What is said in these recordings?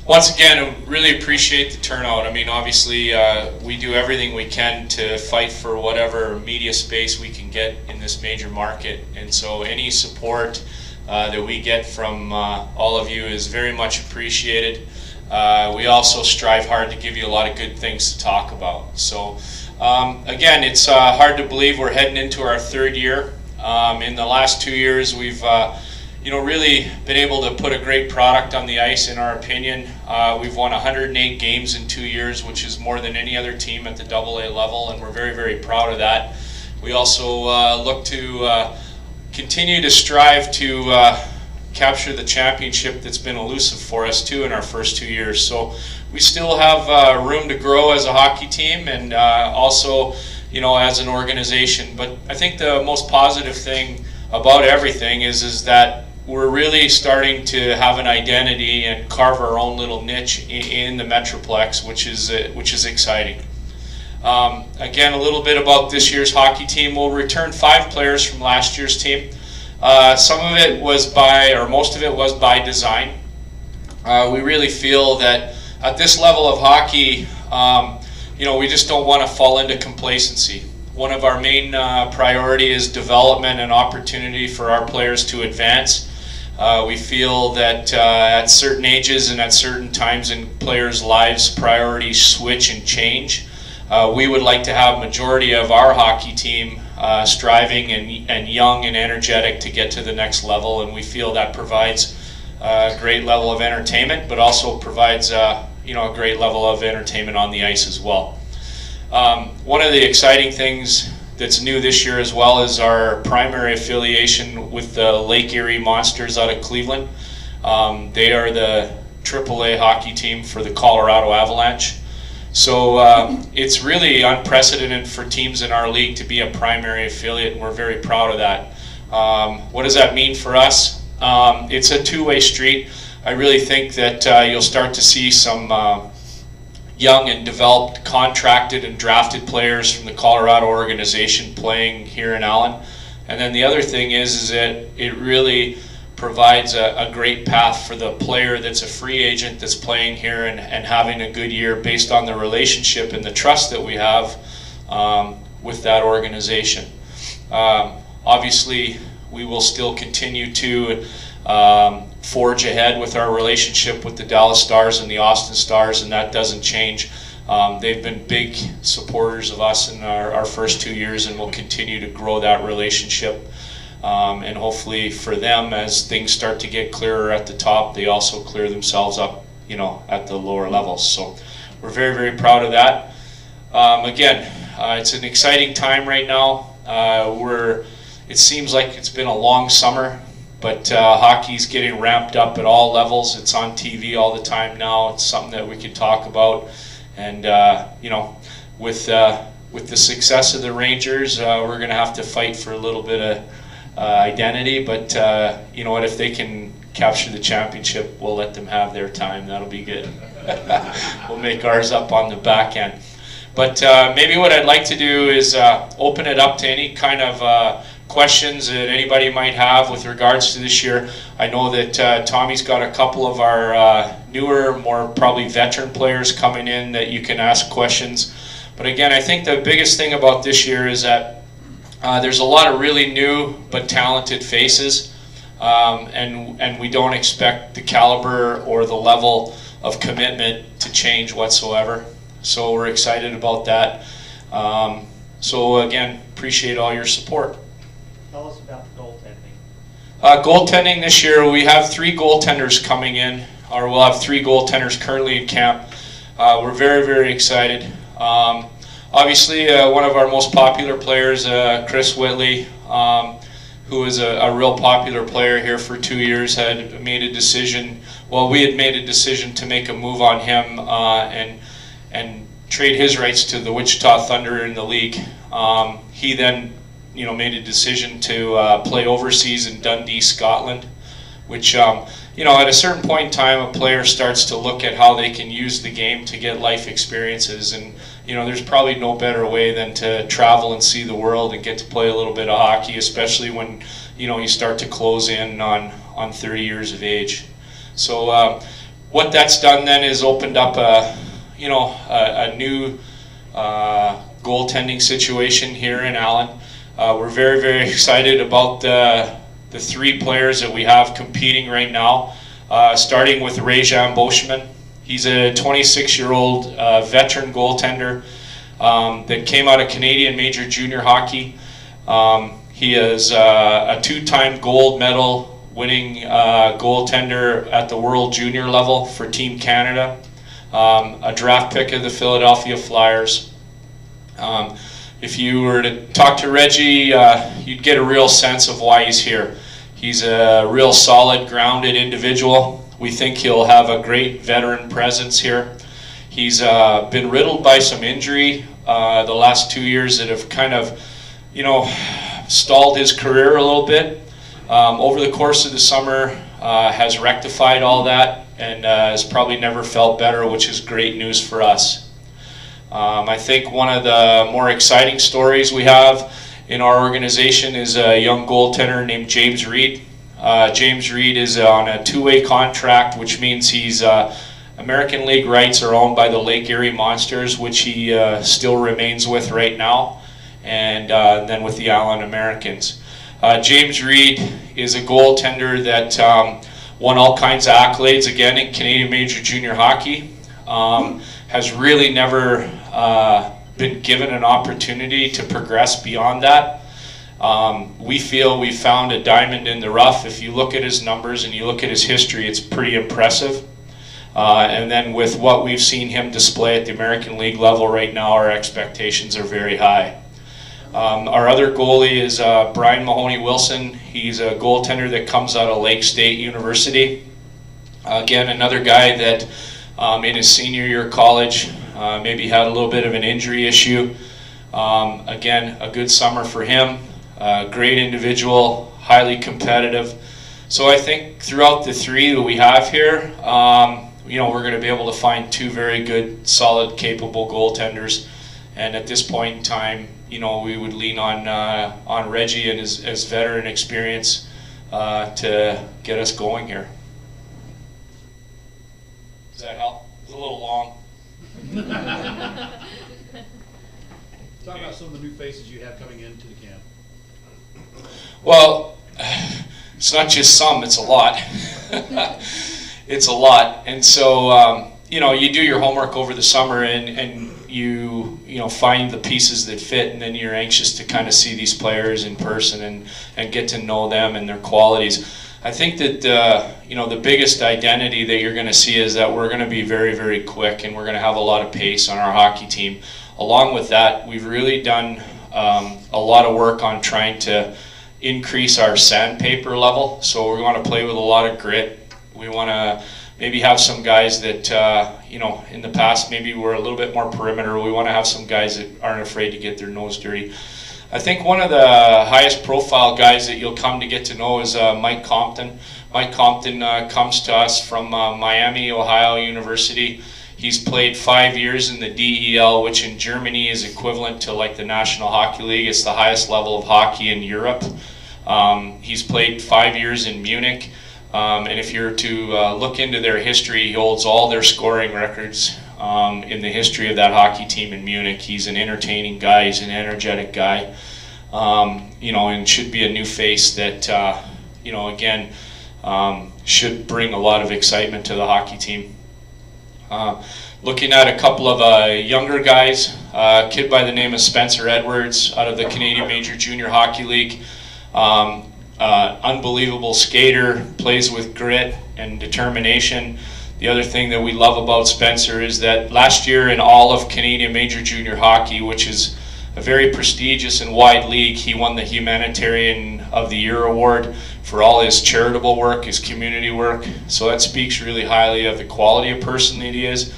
Once again, I really appreciate the turnout. I mean, obviously, we do everything we can to fight for whatever media space we can get in this major market. And so any support that we get from all of you is very much appreciated. We also strive hard to give you a lot of good things to talk about. So again, it's hard to believe we're heading into our third year. In the last 2 years, we've really been able to put a great product on the ice, in our opinion. We've won 108 games in 2 years, which is more than any other team at the AA level, and we're very, very proud of that. We also look to continue to strive to capture the championship that's been elusive for us too in our first 2 years. So we still have room to grow as a hockey team, and also as an organization. But I think the most positive thing about everything is that we're really starting to have an identity and carve our own little niche in the Metroplex, which is exciting. Again, a little bit about this year's hockey team. We'll return 5 players from last year's team. Some of it was most of it was by design. We really feel that at this level of hockey, we just don't want to fall into complacency. One of our main priority is development and opportunity for our players to advance. We feel that at certain ages and at certain times in players' lives, priorities switch and change. We would like to have majority of our hockey team striving and young and energetic to get to the next level, and we feel that provides a great level of entertainment, but also provides a great level of entertainment on the ice as well. One of the exciting things that's new this year as well is our primary affiliation with the Lake Erie Monsters out of Cleveland. They are the AAA hockey team for the Colorado Avalanche. So it's really unprecedented for teams in our league to be a primary affiliate, and we're very proud of that. What does that mean for us? It's a two-way street. I really think that you'll start to see some young and developed contracted and drafted players from the Colorado organization playing here in Allen. And then the other thing is that it really provides a great path for the player that's a free agent that's playing here and having a good year based on the relationship and the trust that we have with that organization. Obviously, we will still continue to forge ahead with our relationship with the Dallas Stars and the Austin Stars, and that doesn't change. They've been big supporters of us in our first 2 years, and we'll continue to grow that relationship. And hopefully for them, as things start to get clearer at the top, they also clear themselves up, at the lower levels. So we're very, very proud of that. Again, it's an exciting time right now. It seems like it's been a long summer, but hockey's getting ramped up at all levels. It's on TV all the time now. It's something that we could talk about. And with the success of the Rangers, we're going to have to fight for a little bit of identity. But you know what? If they can capture the championship, we'll let them have their time. That'll be good. We'll make ours up on the back end. But maybe what I'd like to do is open it up to any kind of questions that anybody might have with regards to this year. I know that Tommy's got a couple of our newer, more probably veteran players coming in that you can ask questions. But again, I think the biggest thing about this year is that there's a lot of really new but talented faces, and we don't expect the caliber or the level of commitment to change whatsoever. So we're excited about that. So again, appreciate all your support. Tell us about the goaltending. Goaltending this year, we have 3 goaltenders coming in, or we'll have 3 goaltenders currently in camp. We're very, very excited. Obviously, one of our most popular players, Chris Whitley, who is a real popular player here for 2 years, had made a decision. Well, we had made a decision to make a move on him and trade his rights to the Wichita Thunder in the league. He then made a decision to play overseas in Dundee, Scotland, which, at a certain point in time, a player starts to look at how they can use the game to get life experiences. And, there's probably no better way than to travel and see the world and get to play a little bit of hockey, especially when, you start to close in on 30 years of age. So what that's done then is opened up a new goaltending situation here in Allen. We're very, very excited about the 3 players that we have competing right now, starting with Rajan Boschman. He's a 26-year-old veteran goaltender that came out of Canadian Major Junior Hockey. He is a 2-time gold medal winning goaltender at the World Junior level for Team Canada, a draft pick of the Philadelphia Flyers. If you were to talk to Reggie, you'd get a real sense of why he's here. He's a real solid, grounded individual. We think he'll have a great veteran presence here. He's been riddled by some injury the last 2 years that have kind of, stalled his career a little bit. Over the course of the summer, has rectified all that and has probably never felt better, which is great news for us. I think one of the more exciting stories we have in our organization is a young goaltender named James Reed. James Reed is on a 2-way contract, which means he's American League rights are owned by the Lake Erie Monsters, which he still remains with right now, and then with the Allen Americans. James Reed is a goaltender that won all kinds of accolades again in Canadian Major Junior Hockey. Has really never been given an opportunity to progress beyond that. We feel we found a diamond in the rough. If you look at his numbers and you look at his history, it's pretty impressive. And then with what we've seen him display at the American League level right now, our expectations are very high. Our other goalie is Brian Mahoney-Wilson. He's a goaltender that comes out of Lake State University. Again, another guy that in his senior year of college maybe had a little bit of an injury issue. Again, a good summer for him. Great individual, highly competitive. So I think throughout the 3 that we have here, we're going to be able to find 2 very good, solid, capable goaltenders. And at this point in time, we would lean on Reggie and his veteran experience to get us going here. Does that help? It's a little long. Talk about some of the new faces you have coming into the camp. Well, it's not just some, it's a lot. It's a lot. And so, you do your homework over the summer and you find the pieces that fit, and then you're anxious to kind of see these players in person and get to know them and their qualities. I think that the biggest identity that you're going to see is that we're going to be very, very quick, and we're going to have a lot of pace on our hockey team. Along with that, we've really done a lot of work on trying to increase our sandpaper level. So we want to play with a lot of grit. We want to maybe have some guys that in the past maybe were a little bit more perimeter. We want to have some guys that aren't afraid to get their nose dirty. I think one of the highest profile guys that you'll come to get to know is Mike Compton. Mike Compton comes to us from Miami, Ohio University. He's played 5 years in the DEL, which in Germany is equivalent to like the National Hockey League. It's the highest level of hockey in Europe. He's played 5 years in Munich. And if you're to look into their history, he holds all their scoring records in the history of that hockey team in Munich. He's an entertaining guy. He's an energetic guy. And should be a new face that, again, should bring a lot of excitement to the hockey team. Looking at a couple of younger guys, a kid by the name of Spencer Edwards out of the Canadian Major Junior Hockey League. Unbelievable skater, plays with grit and determination. The other thing that we love about Spencer is that last year in all of Canadian Major Junior Hockey, which is a very prestigious and wide league, he won the Humanitarian of the Year award for all his charitable work, his community work. So that speaks really highly of the quality of person that he is.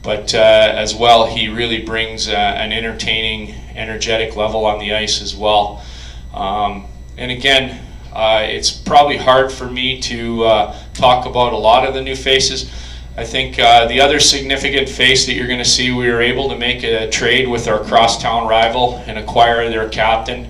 But as well, he really brings an entertaining, energetic level on the ice as well. And again, it's probably hard for me to talk about a lot of the new faces. I think the other significant face that you're going to see, we were able to make a trade with our crosstown rival and acquire their captain.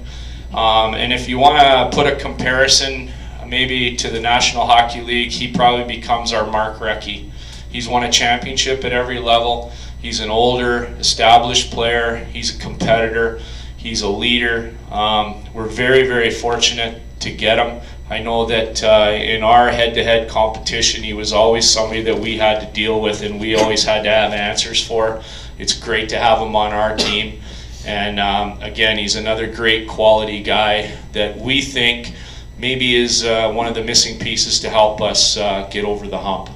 And if you want to put a comparison maybe to the National Hockey League, he probably becomes our Mark Recchi. He's won a championship at every level. He's an older, established player. He's a competitor. He's a leader. We're very, very fortunate to get him. I know that in our head-to-head competition, he was always somebody that we had to deal with and we always had to have answers for. It's great to have him on our team. And again, he's another great quality guy that we think maybe is one of the missing pieces to help us get over the hump.